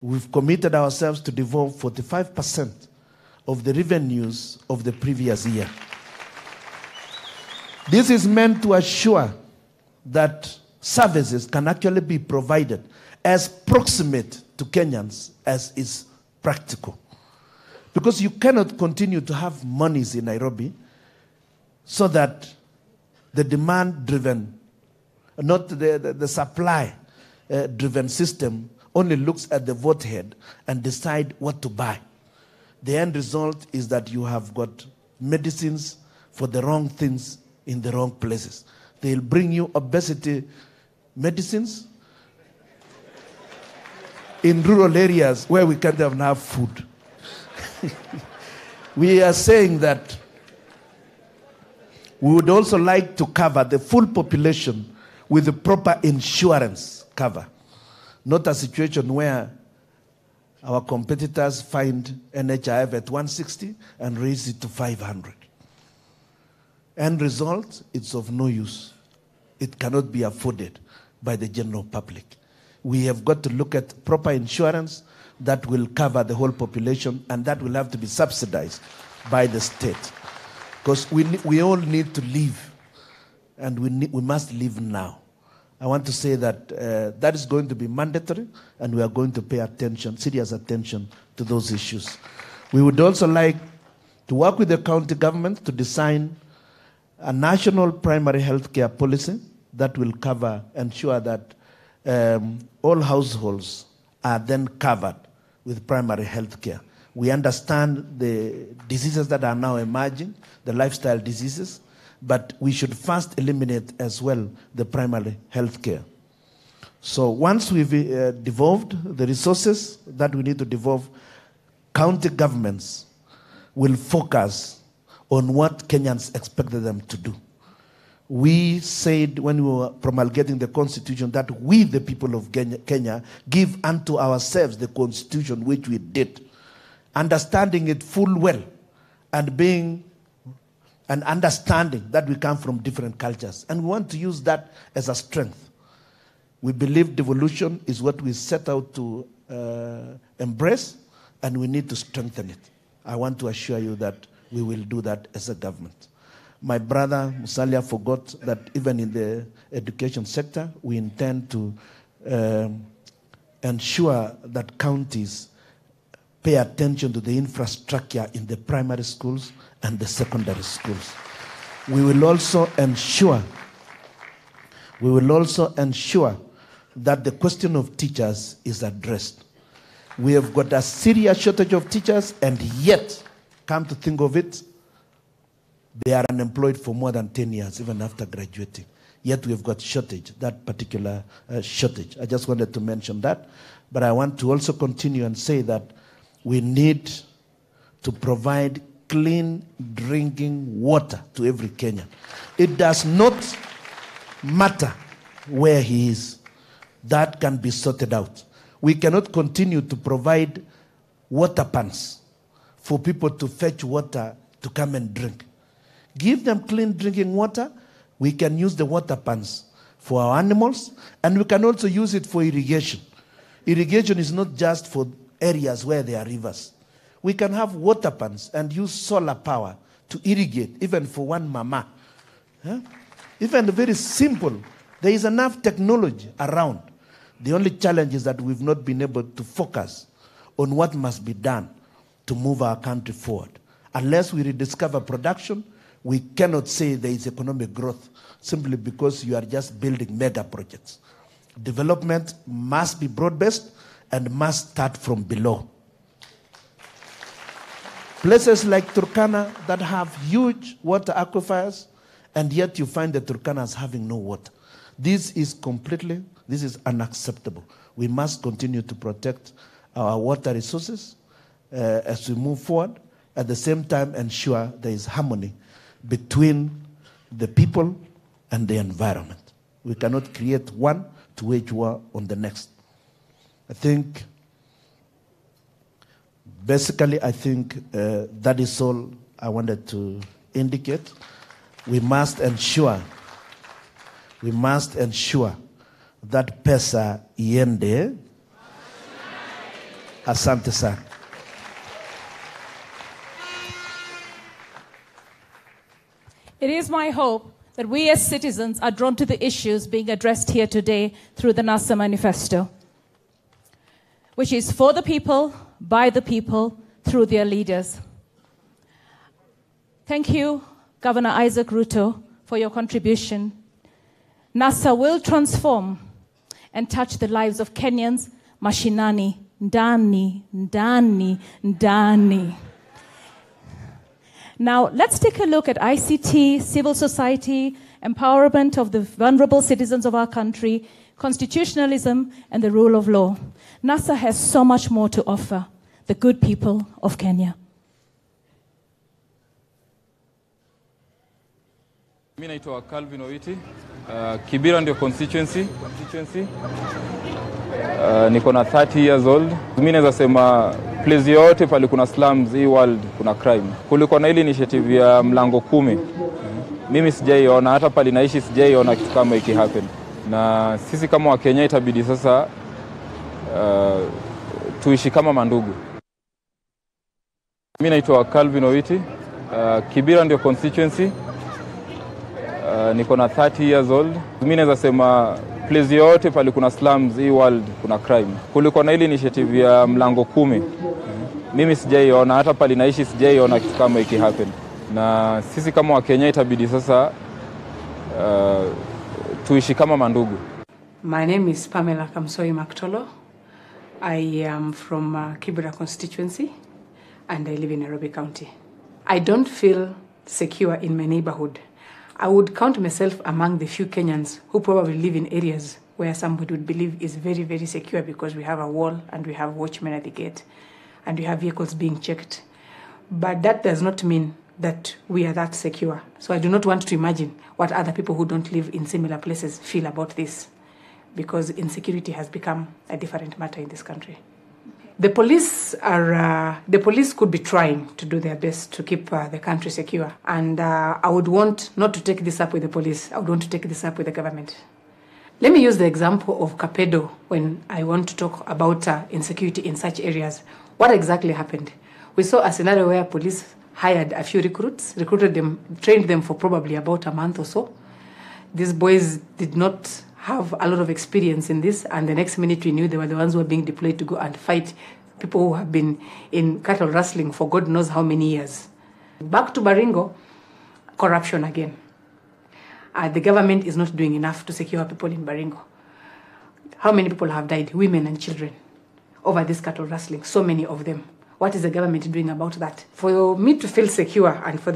we've committed ourselves to devolve 45% of the revenues of the previous year. This is meant to assure that services can actually be provided as proximate to Kenyans as is practical. Because you cannot continue to have monies in Nairobi so that the demand-driven, not the supply-driven system only looks at the vote head and decide what to buy. The end result is that you have got medicines for the wrong things in the wrong places. They'll bring you obesity medicines in rural areas where we can't even have food. We are saying that we would also like to cover the full population with the proper insurance cover, not a situation where our competitors find NHIF at 160 and raise it to 500. End result, it's of no use. It cannot be afforded by the general public. We have got to look at proper insurance that will cover the whole population, and that will have to be subsidized by the state. Because we all need to live, and we must live now. I want to say that that is going to be mandatory, and we are going to pay attention, serious attention to those issues. We would also like to work with the county government to design a national primary health care policy that will ensure that all households are then covered with primary health care. We understand the diseases that are now emerging, the lifestyle diseases, but we should first eliminate as well the primary health care. So once we've devolved the resources that we need to devolve, county governments will focus on what Kenyans expected them to do. We said when we were promulgating the Constitution that we, the people of Kenya, give unto ourselves the Constitution which we did, understanding it full well and understanding that we come from different cultures. And we want to use that as a strength. We believe devolution is what we set out to embrace, and we need to strengthen it. I want to assure you that we will do that as a government. My brother Musalia forgot that even in the education sector, we intend to ensure that counties pay attention to the infrastructure in the primary schools and the secondary schools. We will also ensure that the question of teachers is addressed. We have got a serious shortage of teachers, and yet, come to think of it, they are unemployed for more than 10 years, even after graduating. Yet we've got that particular shortage. I just wanted to mention that. But I want to also continue and say that we need to provide clean drinking water to every Kenyan. It does not matter where he is. That can be sorted out. We cannot continue to provide water pans for people to fetch water to come and drink. Give them clean drinking water. We can use the water pans for our animals, and we can also use it for irrigation. Irrigation is not just for areas where there are rivers. We can have water pans and use solar power to irrigate, even for one mama. Even very simple. There is enough technology around. The only challenge is that we've not been able to focus on what must be done to move our country forward. Unless we rediscover production, we cannot say there is economic growth simply because you are just building mega projects. Development must be broad-based and must start from below. Places like Turkana that have huge water aquifers, and yet you find the Turkanas having no water. This is unacceptable. We must continue to protect our water resources as we move forward. At the same time, ensure there is harmony between the people and the environment. We cannot create one to wage war on the next. I think that is all I wanted to indicate. We must ensure that pesa iende Asante sana. It is my hope that we as citizens are drawn to the issues being addressed here today through the NASA Manifesto, which is for the people, by the people, through their leaders. Thank you, Governor Isaac Ruto, for your contribution. NASA will transform and touch the lives of Kenyans, mashinani, ndani, ndani, ndani. Now, let's take a look at ICT, civil society, empowerment of the vulnerable citizens of our country, constitutionalism, and the rule of law. NASA has so much more to offer the good people of Kenya. Mimi naitwa Calvin Owiti, Kibera ndio constituency. Niko na 30 years old. Mimi naweza sema place yote pale kuna slums hii world kuna crime. Kulikuwa na ile initiative ya mlango 10. Mimi sijaiona, hata pale naishi sijaiona kitu kama hiki happen. Na sisi kama wa Kenya itabidi sasa tuishi kama mandugu. Mimi naitwa Calvin Owiti, Kibera ndio constituency. Niko na 30 years old. Mimi naweza sema place yote pale kuna slums hii world kuna crime. Kulikuwa na ile initiative ya mlango 10. Mimi sijaiona, hata pale naishi sijaiona kitu kama hiki happen. Na sisi kama wa Kenya itabidi sasa tuishi kama mandugu. My name is Pamela Kamsoi Maktolo. I am from Kibera constituency and I live in Nairobi County. I don't feel secure in my neighborhood. I would count myself among the few Kenyans who probably live in areas where somebody would believe is very, very secure because we have a wall and we have watchmen at the gate and we have vehicles being checked. But that does not mean that we are that secure. So I do not want to imagine what other people who don't live in similar places feel about this, because insecurity has become a different matter in this country. The police could be trying to do their best to keep the country secure. And I would want not to take this up with the police. I would want to take this up with the government. Let me use the example of Kapedo when I want to talk about insecurity in such areas. What exactly happened? We saw a scenario where police hired a few recruits, recruited them, trained them for probably about a month or so. These boys did not have a lot of experience in this, and the next minute we knew they were the ones who were being deployed to go and fight people who have been in cattle rustling for God knows how many years. Back to Baringo, corruption again. The government is not doing enough to secure people in Baringo. How many people have died, women and children, over this cattle rustling? So many of them. What is the government doing about that? For me to feel secure and for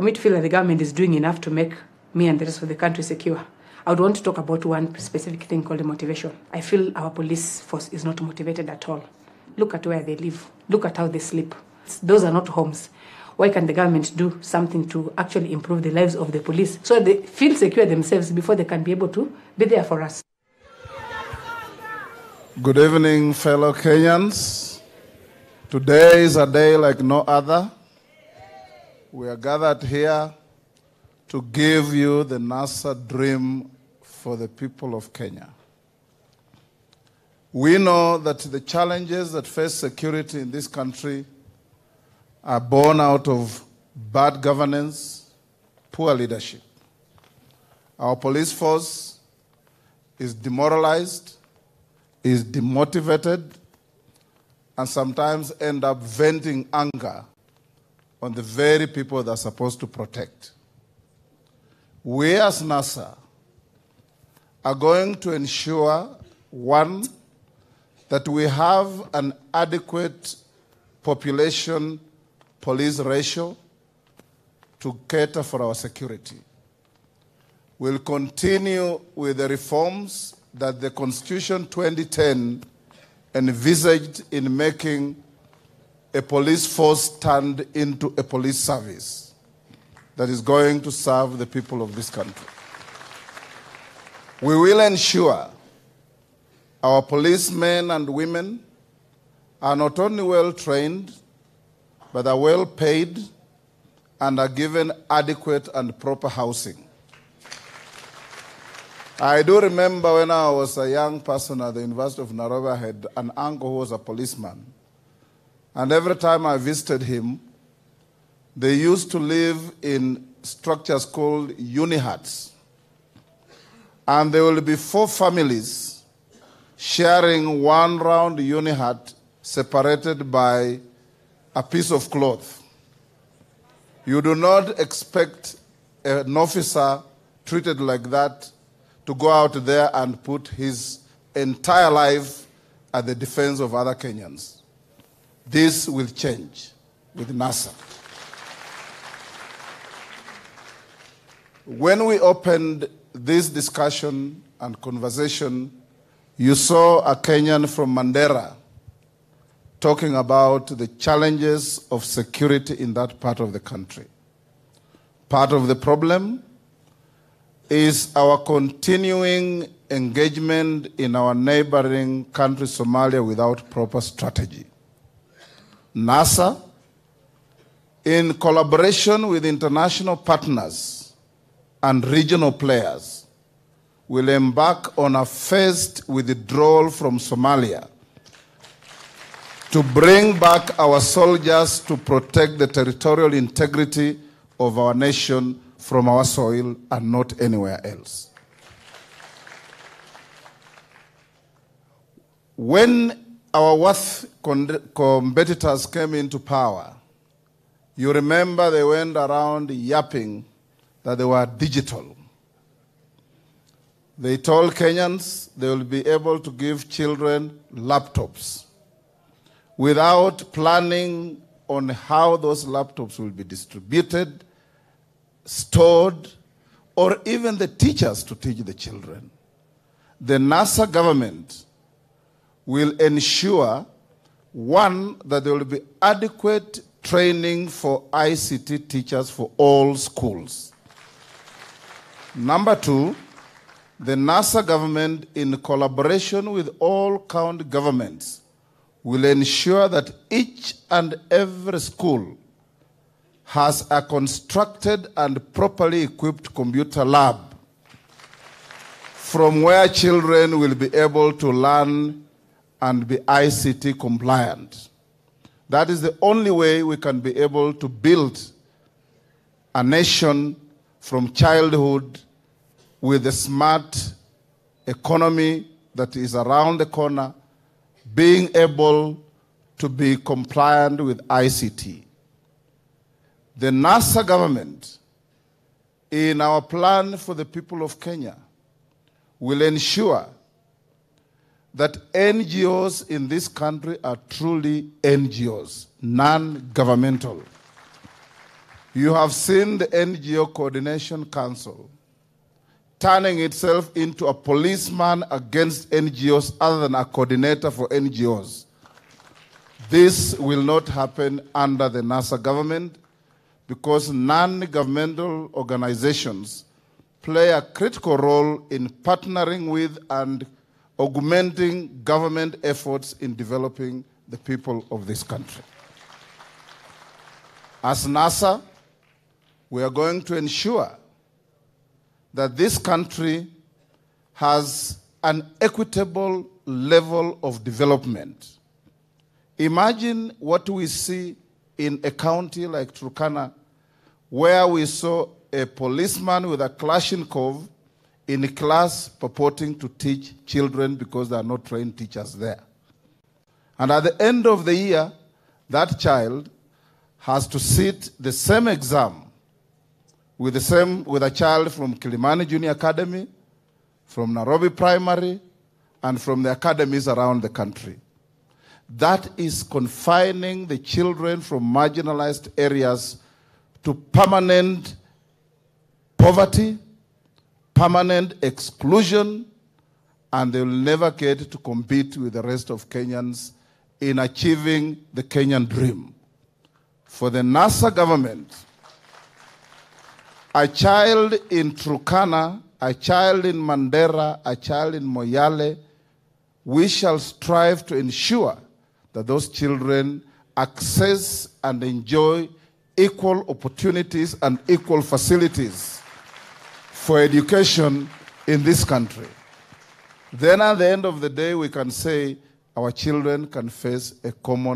me to feel that the government is doing enough to make me and the rest of the country secure, I would want to talk about one specific thing called motivation. I feel our police force is not motivated at all. Look at where they live. Look at how they sleep. Those are not homes. Why can't the government do something to actually improve the lives of the police so they feel secure themselves before they can be able to be there for us? Good evening, fellow Kenyans. Today is a day like no other. We are gathered here to give you the NASA dream for the people of Kenya. We know that the challenges that face security in this country are born out of bad governance, poor leadership. Our police force is demoralized, is demotivated, and sometimes end up venting anger on the very people they're supposed to protect. We as NASA are going to ensure, one, that we have an adequate population police ratio to cater for our security. We'll continue with the reforms that the Constitution 2010 envisaged in making a police force turned into a police service that is going to serve the people of this country. We will ensure our policemen and women are not only well trained, but are well paid and are given adequate and proper housing. I do remember when I was a young person at the University of Nairobi, I had an uncle who was a policeman. And every time I visited him, they used to live in structures called uni-huts. And there will be 4 families sharing one round uni-hut separated by a piece of cloth. You do not expect an officer treated like that to go out there and put his entire life at the defense of other Kenyans. This will change with NASA. When we opened this discussion and conversation, you saw a Kenyan from Mandera talking about the challenges of security in that part of the country. Part of the problem is our continuing engagement in our neighboring country, Somalia, without proper strategy. NASA, in collaboration with international partners and regional players, will embark on a phased withdrawal from Somalia to bring back our soldiers to protect the territorial integrity of our nation from our soil and not anywhere else. When our worst competitors came into power, you remember they went around yapping that they were digital. They told Kenyans they will be able to give children laptops without planning on how those laptops will be distributed, stored, or even the teachers to teach the children. The NASA government will ensure, one, that there will be adequate training for ICT teachers for all schools. Number 2, the NASA government, in collaboration with all county governments, will ensure that each and every school has a constructed and properly equipped computer lab from where children will be able to learn and be ICT compliant. That is the only way we can be able to build a nation from childhood with a smart economy that is around the corner, being able to be compliant with ICT. The NASA government, in our plan for the people of Kenya, will ensure that NGOs in this country are truly NGOs, non-governmental. You have seen the NGO Coordination Council turning itself into a policeman against NGOs other than a coordinator for NGOs. This will not happen under the NASA government because non-governmental organizations play a critical role in partnering with and augmenting government efforts in developing the people of this country. As NASA, we are going to ensure that this country has an equitable level of development. Imagine what we see in a county like Turkana, where we saw a policeman with a Kalashnikov in a class purporting to teach children because there are no trained teachers there. And at the end of the year, that child has to sit the same exam with a child from Kilimani Junior Academy, from Nairobi Primary, and from the academies around the country. That is confining the children from marginalized areas to permanent poverty, permanent exclusion, and they will never get to compete with the rest of Kenyans in achieving the Kenyan dream. For the NASA government, a child in Turkana, a child in Mandera, a child in Moyale, we shall strive to ensure that those children access and enjoy equal opportunities and equal facilities for education in this country. Then at the end of the day, we can say our children can face a common